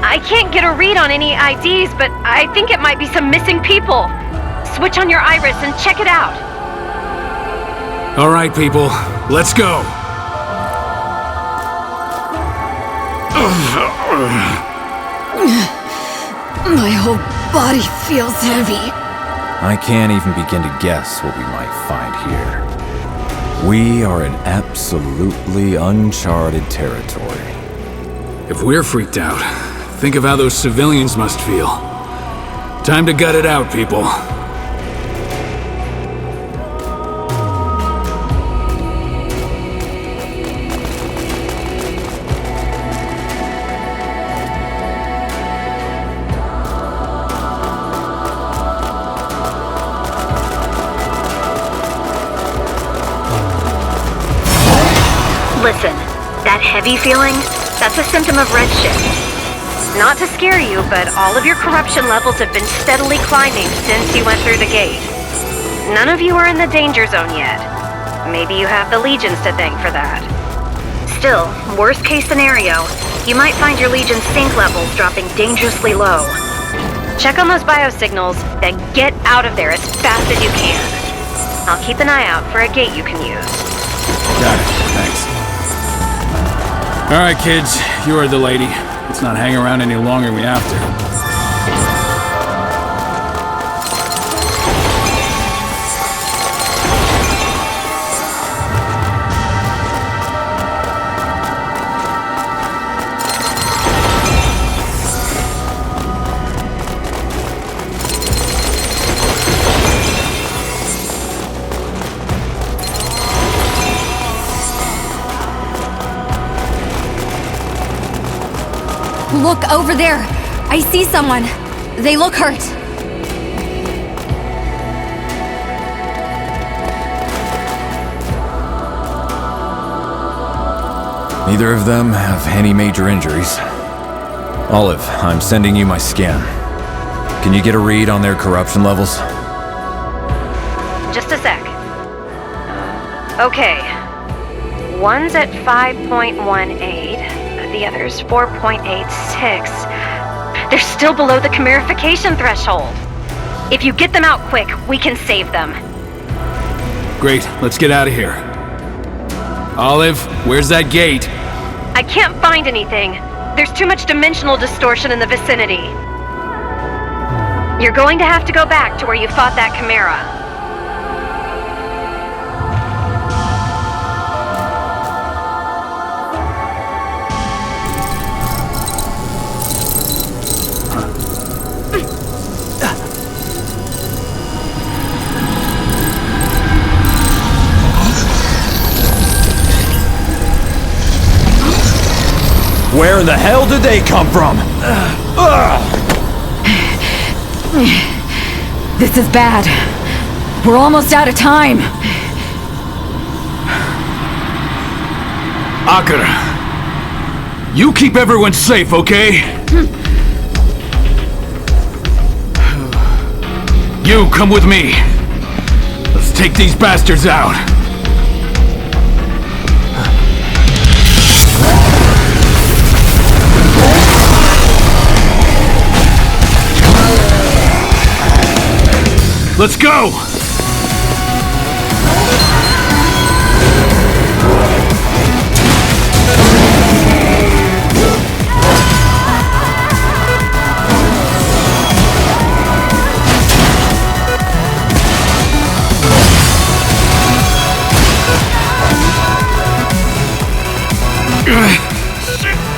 I can't get a read on any IDs, but I think it might be some missing people. Switch on your iris and check it out. All right, people, let's go. My whole body feels heavy. I can't even begin to guess what we might find here. We are in absolutely uncharted territory. If we're freaked out, think of how those civilians must feel. Time to gut it out, people. Listen, that heavy feeling, that's a symptom of redshift. Not to scare you, but all of your corruption levels have been steadily climbing since you went through the gate. None of you are in the danger zone yet. Maybe you have the Legions to thank for that. Still, worst case scenario, you might find your Legion's sync levels dropping dangerously low. Check on those biosignals, then get out of there as fast as you can. I'll keep an eye out for a gate you can use. Got it, thanks. All right, kids, you heard the lady. Let's not hang around any longer than we have to. Look, over there. I see someone. They look hurt. Neither of them have any major injuries. Olive, I'm sending you my scan. Can you get a read on their corruption levels? Just a sec. Okay. One's at 5.18, the other's 4.86. They're still below the chimerification threshold. If you get them out quick, we can save them. Great, let's get out of here. Olive, where's that gate? I can't find anything. There's too much dimensional distortion in the vicinity. You're going to have to go back to where you fought that chimera. Where in the hell did they come from? This is bad. We're almost out of time. Akira, you keep everyone safe, okay? You come with me. Let's take these bastards out. Let's go!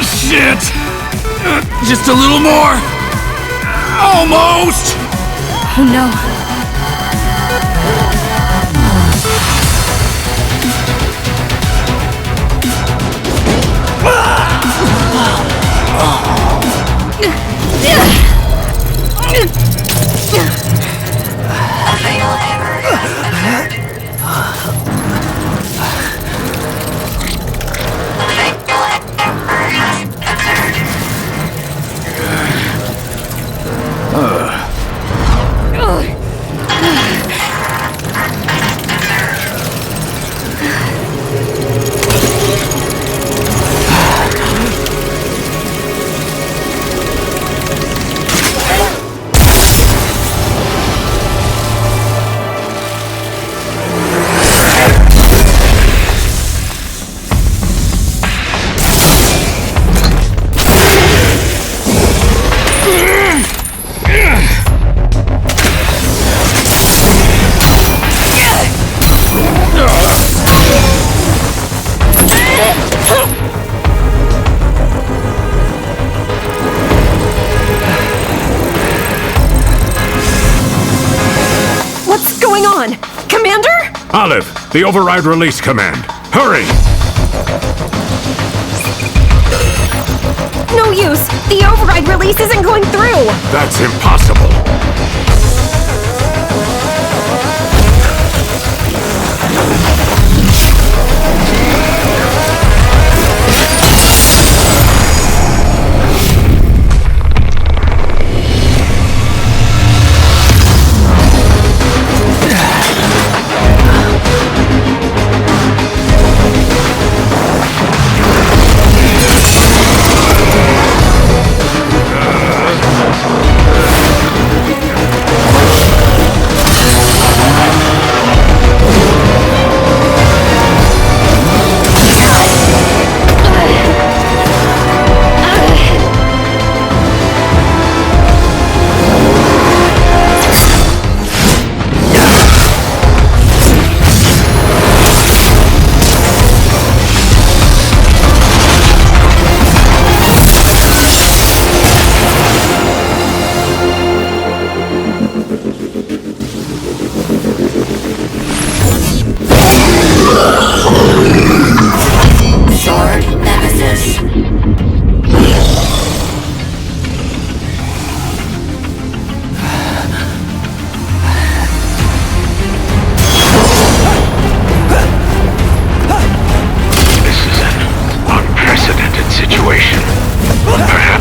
Shit! Just a little more! Almost! Oh no. What's going on? Commander? Olive, the override release command. Hurry! No use! The override release isn't going through! That's impossible.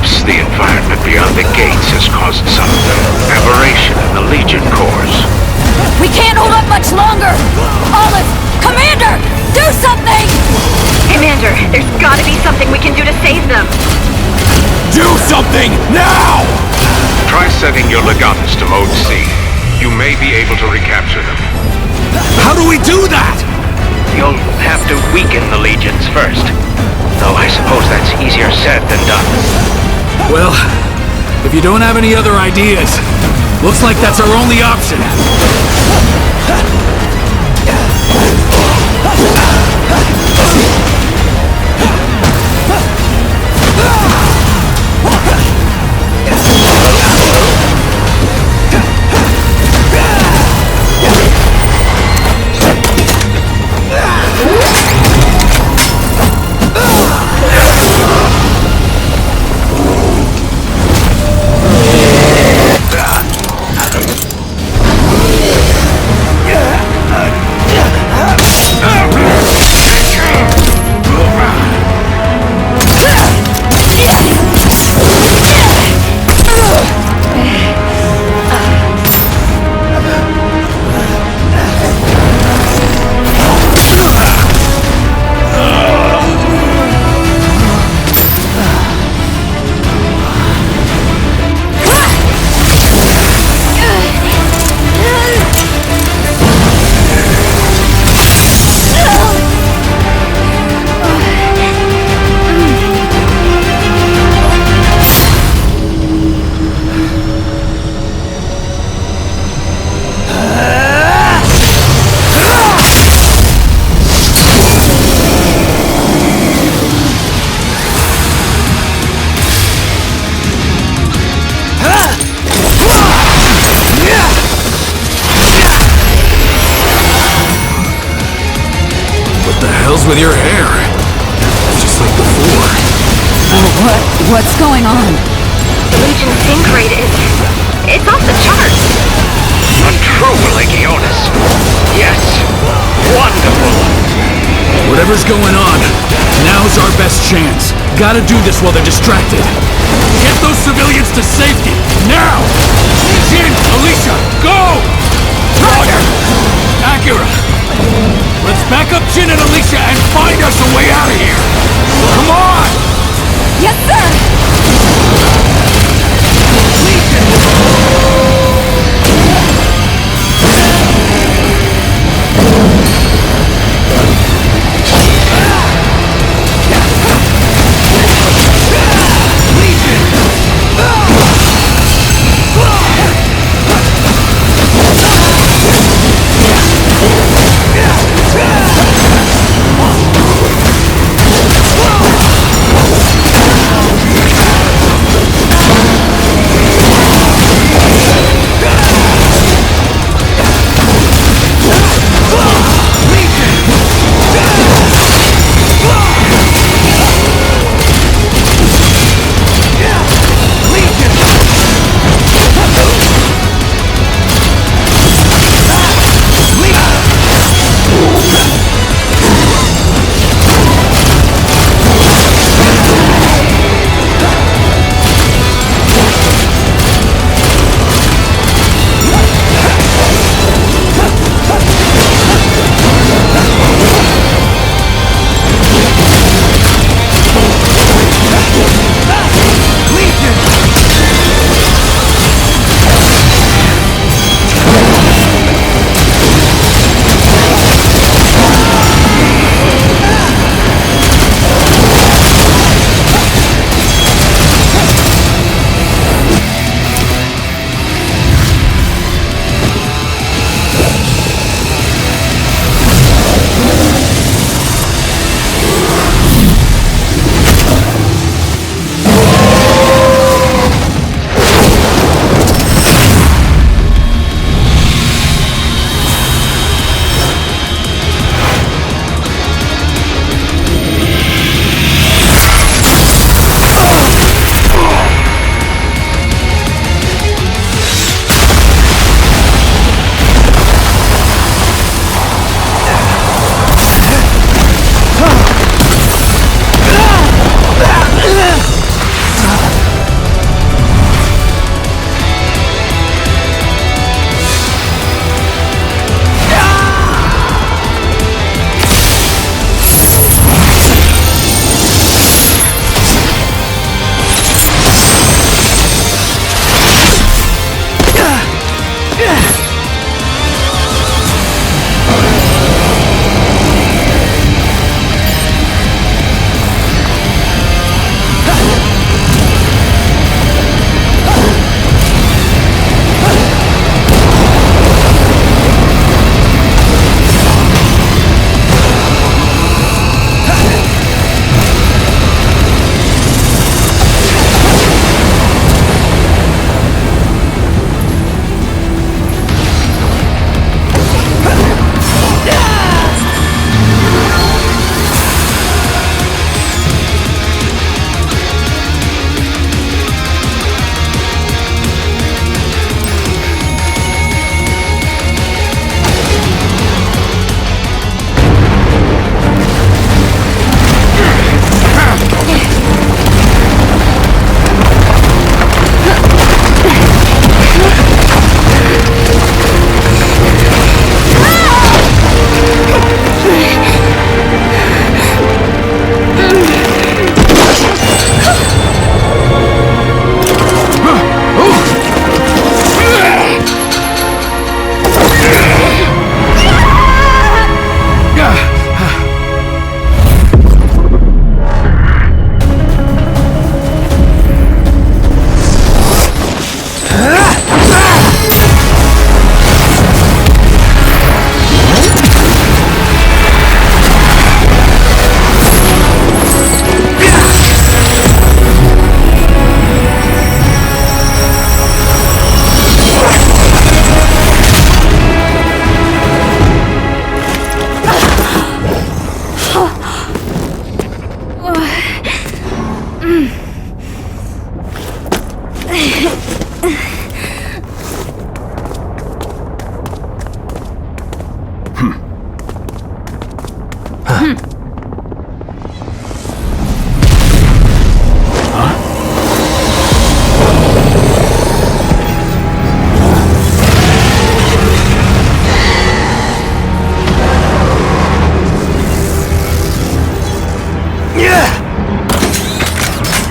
Perhaps the environment beyond the gates has caused some aberration in the Legion cores. We can't hold up much longer! Olive! Commander! Do something! Commander, there's gotta be something we can do to save them. Do something! Now! Try setting your Legatus to Mode C. You may be able to recapture them. How do we do that? You'll have to weaken the legions first. Though I suppose that's easier said than done. Well, if you don't have any other ideas, looks like that's our only option. With your hair. Just like before. What's going on? The Legion sync rate it's off the charts. A true Legionis. Yes. Wonderful. Whatever's going on, now's our best chance. Gotta do this while they're distracted. Get those civilians to safety, now! Jin, Alicia, go! Roger! Acura! Let's back up Jin and Alicia and find us a way out of here! Come on! Yes, sir!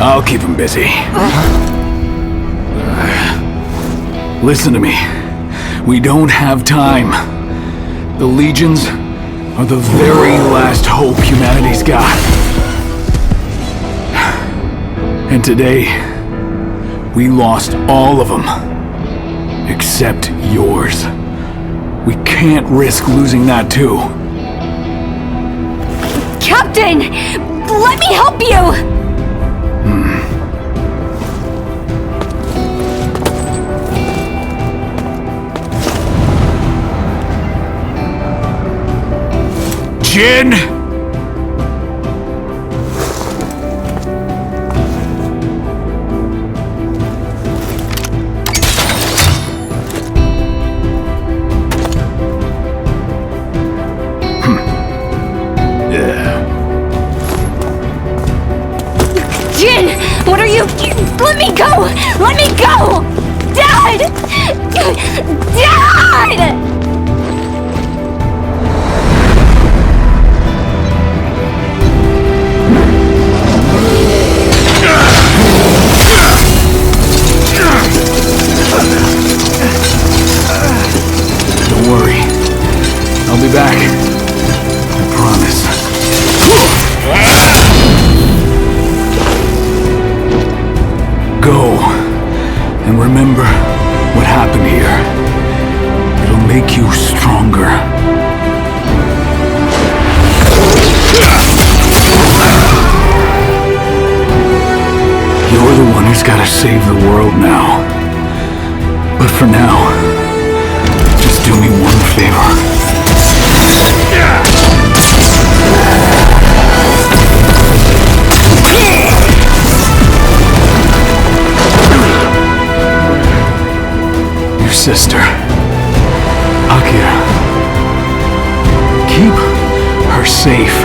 I'll keep him busy. Listen to me. We don't have time. The Legions are the very last hope humanity's got. And today, we lost all of them. Except yours. We can't risk losing that too. Captain! Let me help you! Jin! Jin! What are you... Let me go! Let me go! Dad! Dad! Don't worry. I'll be back. I promise. Go. And remember what happened here. It'll make you stronger. You're the one who's gotta save the world now. But for now, just do me one favor. Your sister, Akira. Keep her safe.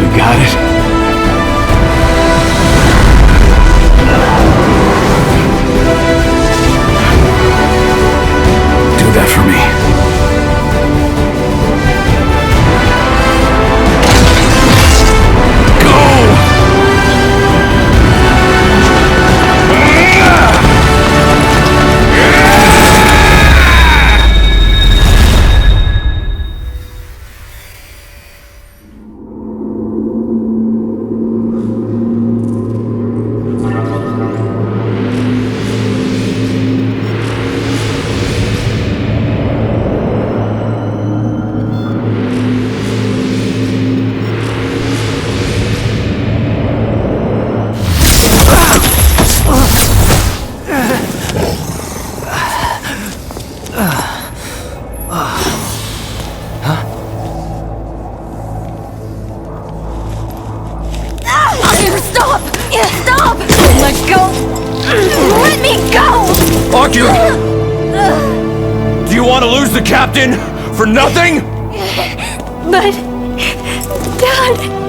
You got it? Do that for me. Stop! Let go! Let me go! Akira! Do you want to lose the captain for nothing? But... Dad...